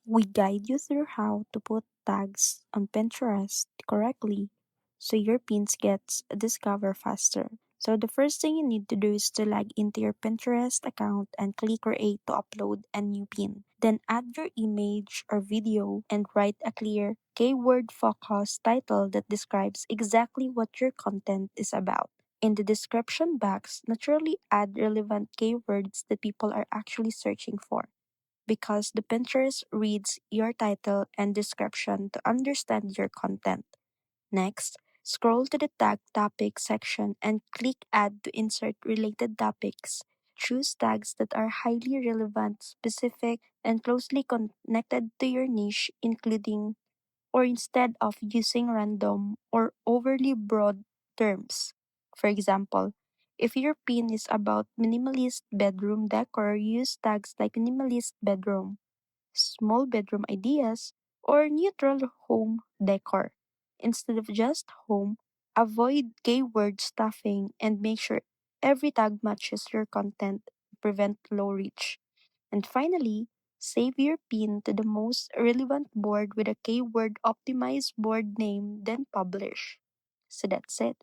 We guide you through how to put tags on Pinterest correctly so your pins get discovered faster. So the first thing you need to do is to log into your Pinterest account and click create to upload a new pin. Then add your image or video and write a clear keyword focused title that describes exactly what your content is about. In the description box, naturally add relevant keywords that people are actually searching for because the Pinterest reads your title and description to understand your content. Next, scroll to the tag topic section and click add to insert related topics. Choose tags that are highly relevant, specific, and closely connected to your niche, including or instead of using random or overly broad terms. For example, if your pin is about minimalist bedroom decor, use tags like minimalist bedroom, small bedroom ideas, or neutral home decor. Instead of just home, avoid keyword stuffing and make sure every tag matches your content to prevent low reach. And finally, save your pin to the most relevant board with a keyword optimized board name, then publish. So that's it.